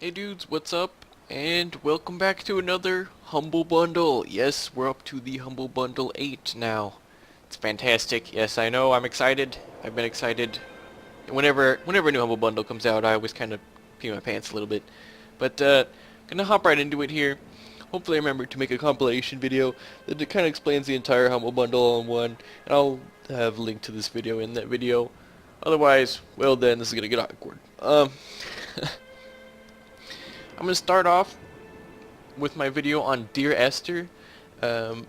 Hey dudes, what's up? And welcome back to another Humble Bundle. Yes, we're up to the Humble Bundle 8 now. It's fantastic. Yes, I know, I'm excited. I've been excited. Whenever a new Humble Bundle comes out, I always kind of pee my pants a little bit. But, gonna hop right into it here. Hopefully I remember to make a compilation video that kind of explains the entire Humble Bundle all in one. And I'll have a link to this video in that video. Otherwise, well then, this is gonna get awkward. I'm going to start off with my video on Dear Esther. Um,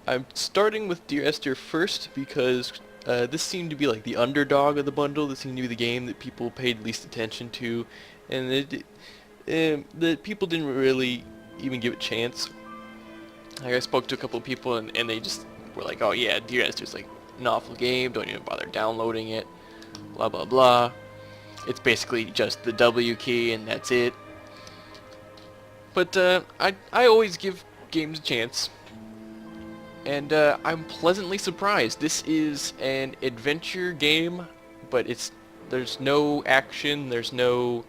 I'm starting with Dear Esther first because this seemed to be like the underdog of the bundle. This seemed to be the game that people paid least attention to, and the people didn't really even give it a chance. Like, I spoke to a couple of people, and they just were like, "Oh yeah, Dear Esther's like an awful game. Don't even bother downloading it. Blah blah blah. It's basically just the W key, and that's it." But I always give games a chance, and I'm pleasantly surprised. This is an adventure game, but there's no action, there's no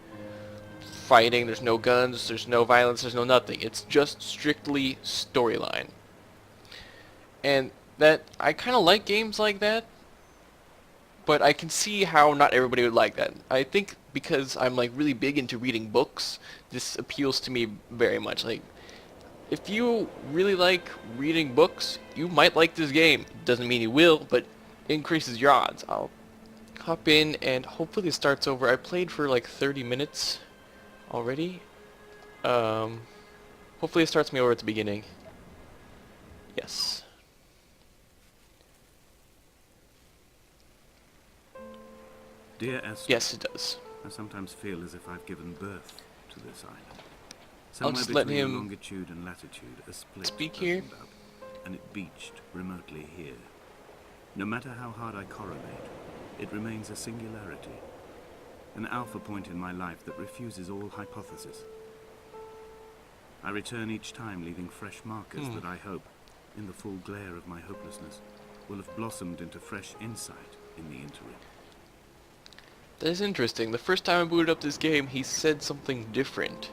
fighting, there's no guns, there's no violence, there's no nothing. It's just strictly storyline. And that I kind of like games like that, but I can see how not everybody would like that. I think because I'm like really big into reading books, this appeals to me very much. Like, if you really like reading books, you might like this game. Doesn't mean you will, but increases your odds. I'll hop in and hopefully it starts over. I played for like 30 minutes already. Hopefully it starts me over at the beginning. Yes. Dear Esther, Yes, it does. I sometimes feel as if I've given birth to this island. I'll Somewhere just let between him longitude and latitude, a split speak here. opened up, and it beached remotely here. No matter how hard I correlate, it remains a singularity, an alpha point in my life that refuses all hypothesis. I return each time, leaving fresh markers that I hope, in the full glare of my hopelessness, will have blossomed into fresh insight in the interim. That's interesting. The first time I booted up this game, he said something different.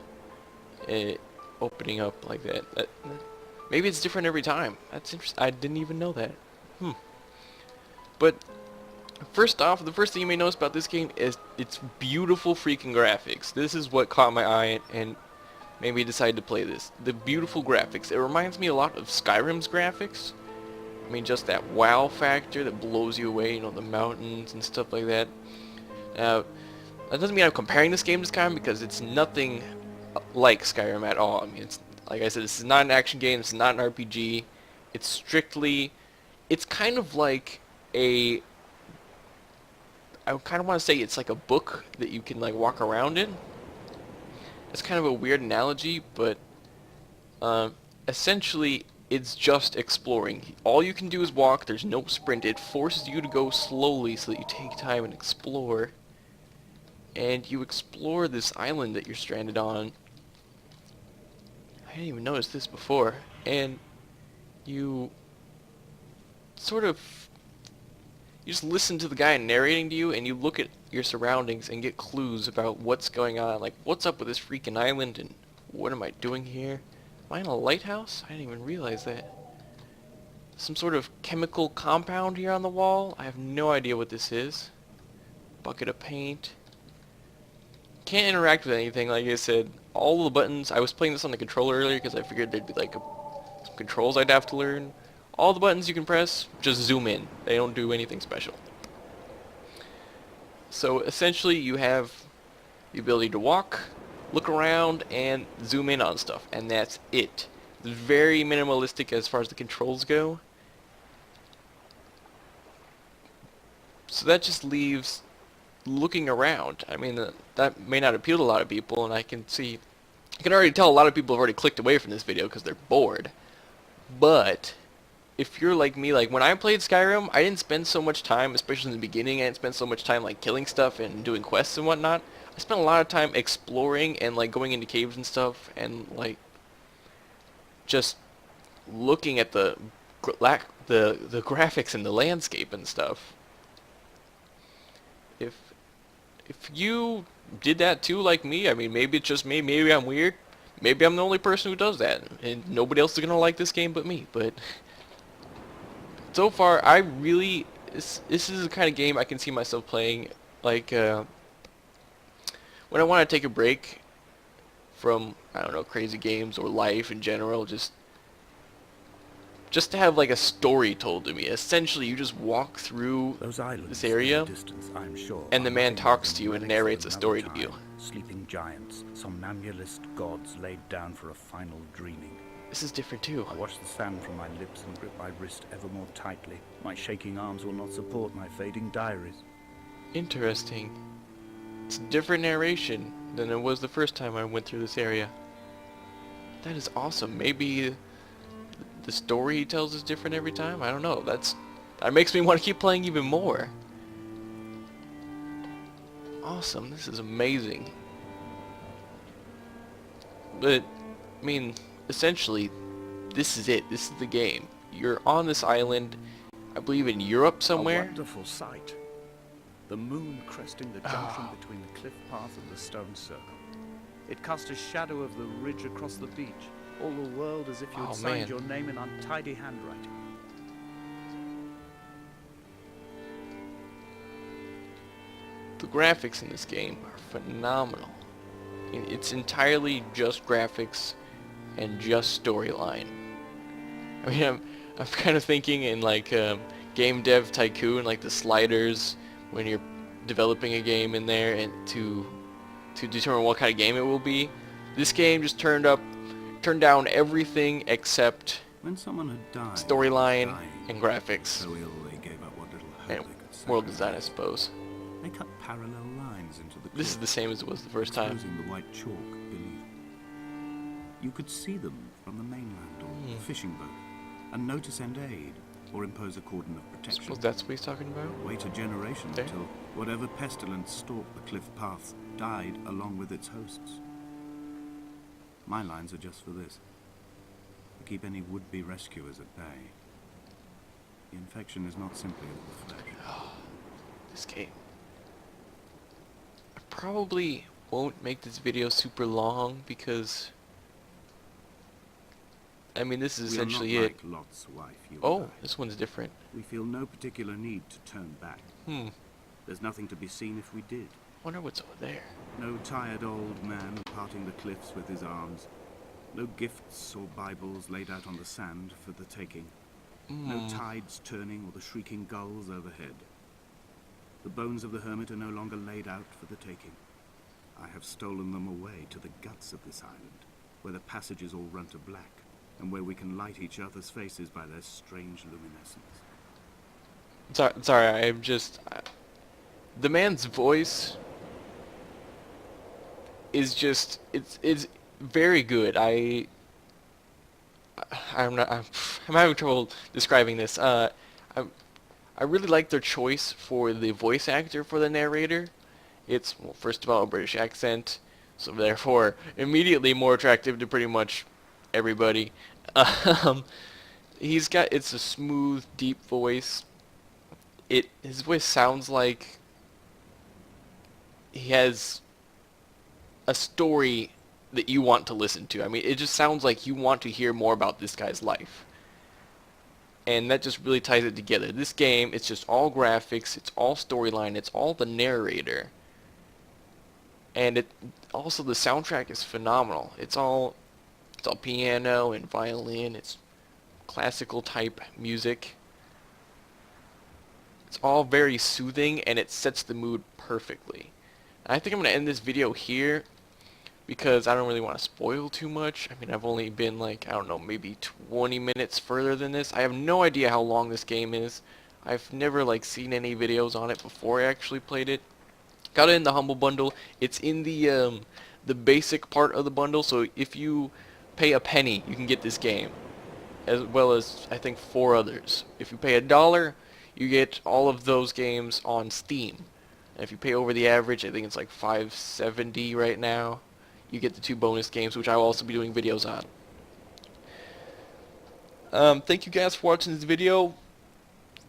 Opening up like that. Maybe it's different every time. That's interesting. I didn't even know that. But first off, the first thing you may notice about this game is its beautiful freaking graphics. This is what caught my eye and made me decide to play this. The beautiful graphics. It reminds me a lot of Skyrim's graphics. I mean, just that wow factor that blows you away, you know, the mountains and stuff like that. Now, that doesn't mean I'm comparing this game to Skyrim because it's nothing like Skyrim at all. I mean, it's like I said, this is not an action game. This is not an RPG. It's strictly, it's kind of like a, I kind of want to say it's like a book that you can like walk around in. It's kind of a weird analogy, but essentially it's just exploring. All you can do is walk. There's no sprint. It forces you to go slowly so that you take time and explore. And you explore this island that you're stranded on. I didn't even notice this before. And you sort of, you just listen to the guy narrating to you, and you look at your surroundings and get clues about what's going on. Like, what's up with this freaking island, and what am I doing here? Am I in a lighthouse? I didn't even realize that. Some sort of chemical compound here on the wall? I have no idea what this is. Bucket of paint. Can't interact with anything, like I said. All the buttons, I was playing this on the controller earlier because I figured there'd be like some controls I'd have to learn. All the buttons you can press, just zoom in. They don't do anything special. So essentially you have the ability to walk, look around, and zoom in on stuff, and that's it. It's very minimalistic as far as the controls go. So that just leaves looking around. I mean, that may not appeal to a lot of people, and I can already tell a lot of people have already clicked away from this video because they're bored. But if you're like me, like when I played Skyrim, I didn't spend so much time, especially in the beginning, I didn't spend so much time like killing stuff and doing quests and whatnot. I spent a lot of time exploring and like going into caves and stuff, and like just looking at the graphics and the landscape and stuff. If you did that too, like me. I mean, maybe it's just me. Maybe I'm weird. Maybe I'm the only person who does that, and nobody else is gonna like this game but me. But so far, I really this is the kind of game I can see myself playing, like when I want to take a break from, I don't know, crazy games or life in general, just to have like a story told to me. Essentially, you just walk through Those islands this area, in the distance, I am sure, and the are man nothing talks more to you than and relics of narrates a another story to you. time. Sleeping giants, somnambulist gods laid down for a final dreaming. This is different too. I wash the sand from my lips and grip my wrist ever more tightly. My shaking arms will not support my fading diaries. Interesting. It's a different narration than it was the first time I went through this area. That is awesome. Maybe the story he tells is different every time? I don't know. That makes me want to keep playing even more. Awesome. This is amazing. But, I mean, essentially, this is it. This is the game. You're on this island, I believe in Europe somewhere. A wonderful sight. The moon cresting the junction between the cliff path and the stone circle. It cast a shadow of the ridge across the beach. All the world as if you had signed your name in untidy handwriting. The graphics in this game are phenomenal. It's entirely just graphics and just storyline. I mean, I'm kind of thinking in like Game Dev Tycoon, like the sliders when you're developing a game in there, and to determine what kind of game it will be. This game just turned down everything except When someone had died, storyline and graphics so ill they gave up what little hope and they could world sacrifice. design, I suppose. They cut parallel lines into the cliff, This is the same as it was the first time. exposing the white chalk beneath. You could see them from the mainland or the fishing boat, and know to send aid or impose a cordon of I protection. suppose that's what he's talking about. Wait a generation There. until whatever pestilence stalked the cliff paths died along with its hosts. My lines are just for this: to keep any would-be rescuers at bay. The infection is not simply of the flesh. This game. I probably won't make this video super long because, I mean, this is essentially we are not it. like Lot's wife, you Oh, and I. this one's different. We feel no particular need to turn back. There's nothing to be seen if we did. Wonder what's over there. No tired old man parting the cliffs with his arms. No gifts or Bibles laid out on the sand for the taking. No tides turning or the shrieking gulls overhead. The bones of the hermit are no longer laid out for the taking. I have stolen them away to the guts of this island, where the passages all run to black, and where we can light each other's faces by their strange luminescence. Sorry, I'm just... the man's voice is just... It's very good. I'm having trouble describing this. I really like their choice for the voice actor for the narrator. It's, well, first of all, a British accent, so therefore immediately more attractive to pretty much everybody. It's a smooth, deep voice. His voice sounds like he has a story that you want to listen to. I mean, it just sounds like you want to hear more about this guy's life. And that just really ties it together. This game, it's just all graphics, it's all storyline, it's all the narrator. And also the soundtrack is phenomenal. It's all piano and violin, it's classical type music. It's all very soothing and it sets the mood perfectly. And I think I'm going to end this video here because I don't really want to spoil too much. I mean, I've only been like, I don't know, maybe 20 minutes further than this. I have no idea how long this game is. I've never like seen any videos on it before I actually played it. Got it in the Humble Bundle. It's in the basic part of the bundle, so if you pay a penny, you can get this game, as well as I think 4 others. If you pay $1, you get all of those games on Steam. And if you pay over the average, I think it's like $5.70 right now, you get the 2 bonus games, which I will also be doing videos on. Thank you guys for watching this video.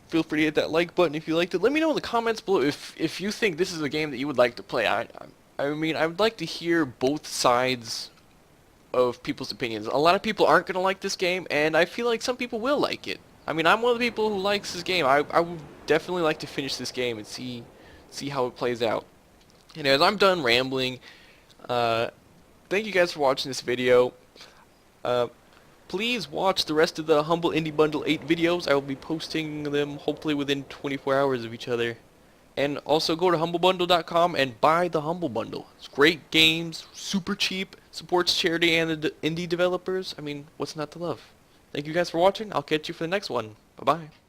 Feel free to hit that like button if you liked it. Let me know in the comments below if you think this is a game that you would like to play. I mean, I would like to hear both sides of people's opinions. A lot of people aren't going to like this game, and I feel like some people will like it. I mean, I'm one of the people who likes this game. I would definitely like to finish this game and see how it plays out. Anyways, I'm done rambling. Thank you guys for watching this video. Uh, Please watch the rest of the Humble Indie Bundle 8 videos. I will be posting them hopefully within 24 hours of each other. And also go to humblebundle.com and buy the Humble Bundle. It's great games, super cheap, supports charity and the indie developers. I mean, what's not to love? Thank you guys for watching. I'll catch you for the next one. Bye-bye.